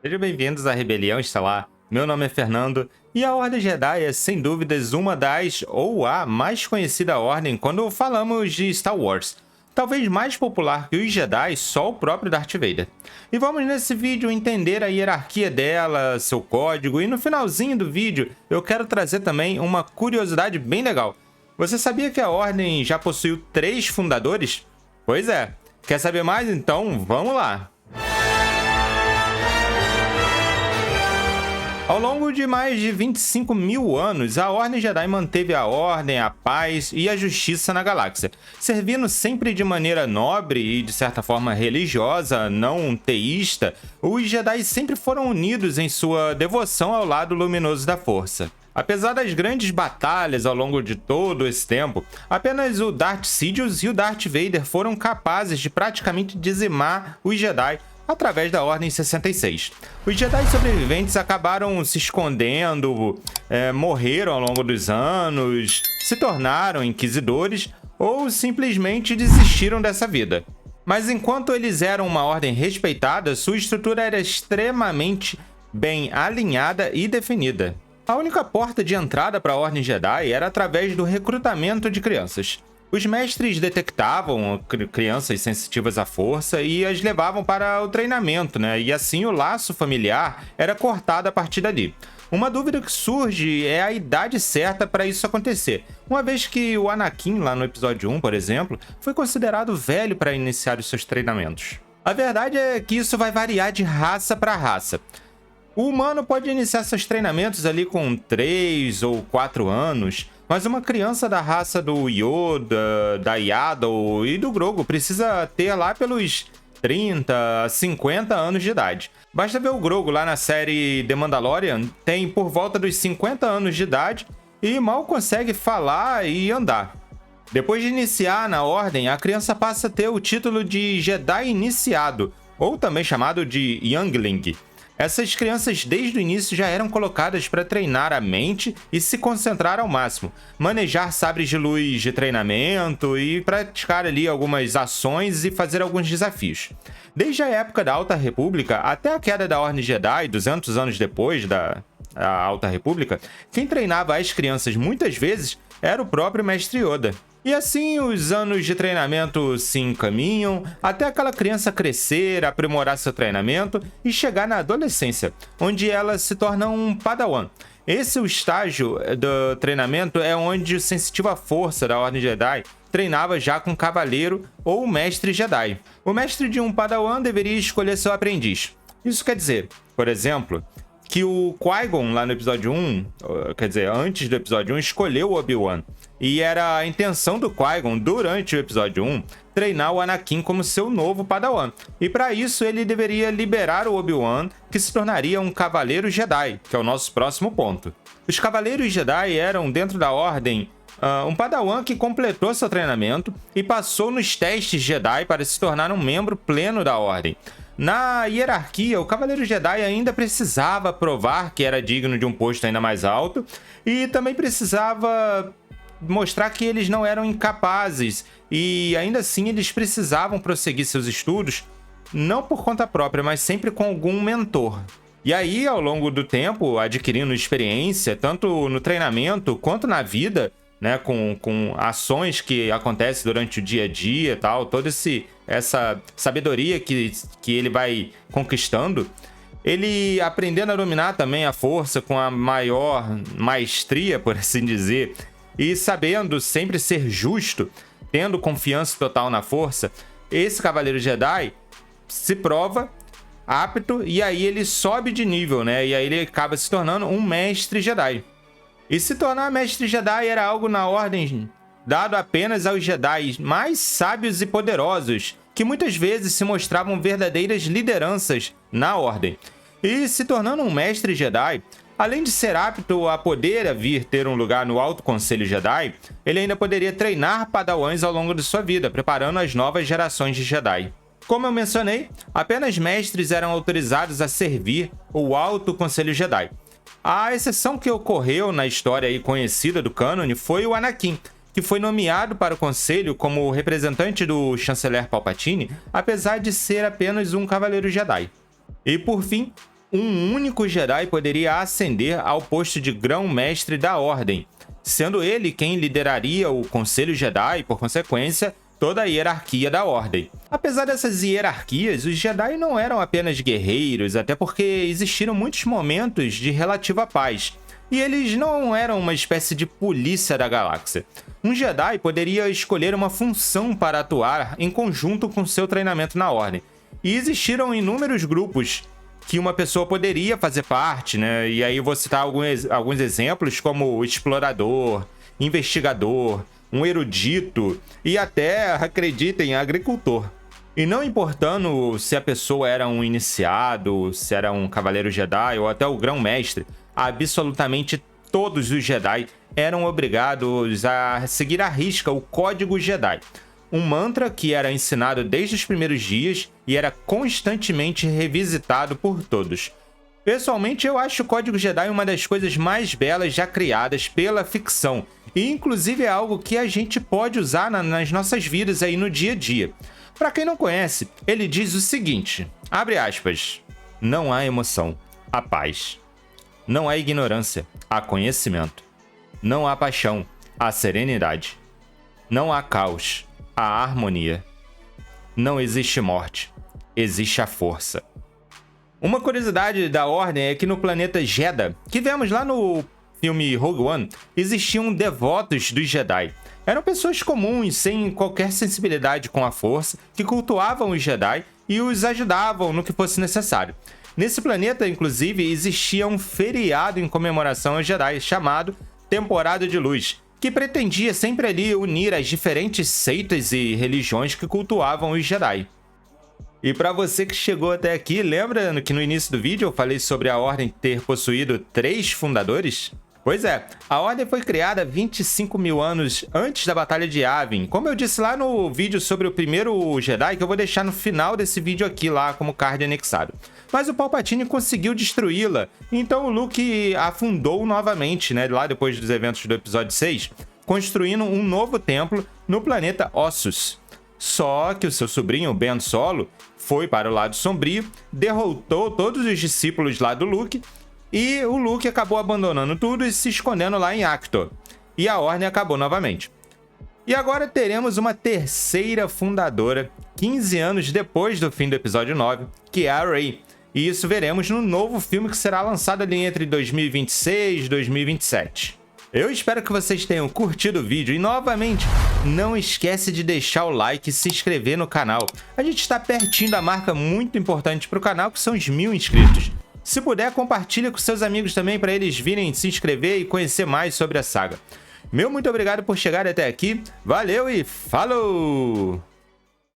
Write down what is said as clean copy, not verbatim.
Sejam bem-vindos à Rebelião Estelar. Meu nome é Fernando e a Ordem Jedi é sem dúvidas uma das, ou a mais conhecida ordem quando falamos de Star Wars. Talvez mais popular que os Jedi, só o próprio Darth Vader. E vamos nesse vídeo entender a hierarquia dela, seu código, e no finalzinho do vídeo eu quero trazer também uma curiosidade bem legal. Você sabia que a ordem já possuiu 3 fundadores? Pois é. Quer saber mais? Então vamos lá! Ao longo de mais de 25 mil anos, a Ordem Jedi manteve a ordem, a paz e a justiça na galáxia, servindo sempre de maneira nobre e, de certa forma, religiosa, não teísta. Os Jedi sempre foram unidos em sua devoção ao lado luminoso da Força. Apesar das grandes batalhas ao longo de todo esse tempo, apenas o Darth Sidious e o Darth Vader foram capazes de praticamente dizimar os Jedi através da Ordem 66. Os Jedi sobreviventes acabaram se escondendo, morreram ao longo dos anos, se tornaram inquisidores ou simplesmente desistiram dessa vida. Mas enquanto eles eram uma ordem respeitada, sua estrutura era extremamente bem alinhada e definida. A única porta de entrada para a Ordem Jedi era através do recrutamento de crianças. Os mestres detectavam crianças sensitivas à força e as levavam para o treinamento, e assim o laço familiar era cortado a partir dali. Uma dúvida que surge é a idade certa para isso acontecer, uma vez que o Anakin, lá no episódio 1, por exemplo, foi considerado velho para iniciar os seus treinamentos. A verdade é que isso vai variar de raça para raça. O humano pode iniciar seus treinamentos ali com 3 ou 4 anos, mas uma criança da raça do Yoda, da Yaddle e do Grogu precisa ter lá pelos 30, 50 anos de idade. Basta ver o Grogu lá na série The Mandalorian, tem por volta dos 50 anos de idade e mal consegue falar e andar. Depois de iniciar na ordem, a criança passa a ter o título de Jedi Iniciado, ou também chamado de Youngling. Essas crianças desde o início já eram colocadas para treinar a mente e se concentrar ao máximo, manejar sabres de luz de treinamento e praticar ali algumas ações e fazer alguns desafios. Desde a época da Alta República até a queda da Ordem Jedi, 200 anos depois da Alta República, quem treinava as crianças muitas vezes era o próprio Mestre Yoda. E assim os anos de treinamento se encaminham até aquela criança crescer, aprimorar seu treinamento e chegar na adolescência, onde ela se torna um Padawan. Esse é o estágio do treinamento é onde o sensitivo à força da Ordem Jedi treinava já com cavaleiro ou mestre Jedi. O mestre de um Padawan deveria escolher seu aprendiz. Isso quer dizer, por exemplo, que o Qui-Gon lá no episódio 1, quer dizer, antes do episódio 1, escolheu o Obi-Wan. E era a intenção do Qui-Gon, durante o episódio 1, treinar o Anakin como seu novo Padawan. E para isso ele deveria liberar o Obi-Wan, que se tornaria um Cavaleiro Jedi, que é o nosso próximo ponto. Os Cavaleiros Jedi eram, dentro da Ordem, um Padawan que completou seu treinamento e passou nos testes Jedi para se tornar um membro pleno da Ordem. Na hierarquia, o Cavaleiro Jedi ainda precisava provar que era digno de um posto ainda mais alto e também precisava mostrar que eles não eram incapazes e ainda assim eles precisavam prosseguir seus estudos, não por conta própria, mas sempre com algum mentor. E aí, ao longo do tempo, adquirindo experiência, tanto no treinamento quanto na vida, com ações que acontecem durante o dia a dia, tal, toda essa sabedoria que ele vai conquistando, ele aprendendo a dominar também a força com a maior maestria, por assim dizer, e sabendo sempre ser justo, tendo confiança total na força, esse Cavaleiro Jedi se prova apto e aí ele sobe de nível, e aí ele acaba se tornando um Mestre Jedi. E se tornar Mestre Jedi era algo na ordem dado apenas aos Jedi mais sábios e poderosos, que muitas vezes se mostravam verdadeiras lideranças na ordem. E se tornando um Mestre Jedi, além de ser apto a poder vir ter um lugar no Alto Conselho Jedi, ele ainda poderia treinar padawans ao longo de sua vida, preparando as novas gerações de Jedi. Como eu mencionei, apenas mestres eram autorizados a servir o Alto Conselho Jedi. A exceção que ocorreu na história aí conhecida do cânone foi o Anakin, que foi nomeado para o conselho como representante do chanceler Palpatine, apesar de ser apenas um Cavaleiro Jedi. E por fim, um único Jedi poderia ascender ao posto de Grão-Mestre da Ordem, sendo ele quem lideraria o Conselho Jedi e, por consequência, toda a hierarquia da Ordem. Apesar dessas hierarquias, os Jedi não eram apenas guerreiros, até porque existiram muitos momentos de relativa paz, e eles não eram uma espécie de polícia da galáxia. Um Jedi poderia escolher uma função para atuar em conjunto com seu treinamento na Ordem, e existiram inúmeros grupos que uma pessoa poderia fazer parte, né? E aí eu vou citar alguns exemplos, como o explorador, investigador, um erudito e até, acreditem, agricultor. E não importando se a pessoa era um iniciado, se era um cavaleiro Jedi ou até o grão-mestre, absolutamente todos os Jedi eram obrigados a seguir à risca o Código Jedi, um mantra que era ensinado desde os primeiros dias e era constantemente revisitado por todos. Pessoalmente, eu acho o Código Jedi uma das coisas mais belas já criadas pela ficção, e inclusive é algo que a gente pode usar nas nossas vidas aí no dia a dia. Para quem não conhece, ele diz o seguinte, abre aspas, não há emoção, há paz. Não há ignorância, há conhecimento. Não há paixão, há serenidade. Não há caos, há harmonia. Não existe morte, existe a força. Uma curiosidade da Ordem é que no planeta Jedha, que vemos lá no filme Rogue One, existiam devotos dos Jedi. Eram pessoas comuns, sem qualquer sensibilidade com a força, que cultuavam os Jedi e os ajudavam no que fosse necessário. Nesse planeta, inclusive, existia um feriado em comemoração aos Jedi, chamado Temporada de Luz, que pretendia sempre ali unir as diferentes seitas e religiões que cultuavam os Jedi. E para você que chegou até aqui, lembra que no início do vídeo eu falei sobre a Ordem ter possuído 3 fundadores? Pois é, a Ordem foi criada 25 mil anos antes da Batalha de Yavin, como eu disse lá no vídeo sobre o primeiro Jedi, que eu vou deixar no final desse vídeo aqui lá como card anexado. Mas o Palpatine conseguiu destruí-la, então o Luke a fundou novamente, né, lá depois dos eventos do episódio 6, construindo um novo templo no planeta Ossus. Só que o seu sobrinho, Ben Solo, foi para o lado sombrio, derrotou todos os discípulos lá do Luke, e o Luke acabou abandonando tudo e se escondendo lá em Acto. E a Ordem acabou novamente. E agora teremos uma terceira fundadora, 15 anos depois do fim do episódio 9, que é a Rey. E isso veremos no novo filme que será lançado ali entre 2026 e 2027. Eu espero que vocês tenham curtido o vídeo e, novamente, não esquece de deixar o like e se inscrever no canal. A gente está pertinho da marca muito importante para o canal, que são os 1000 inscritos. Se puder, compartilha com seus amigos também para eles virem se inscrever e conhecer mais sobre a saga. Meu muito obrigado por chegar até aqui, valeu e falou!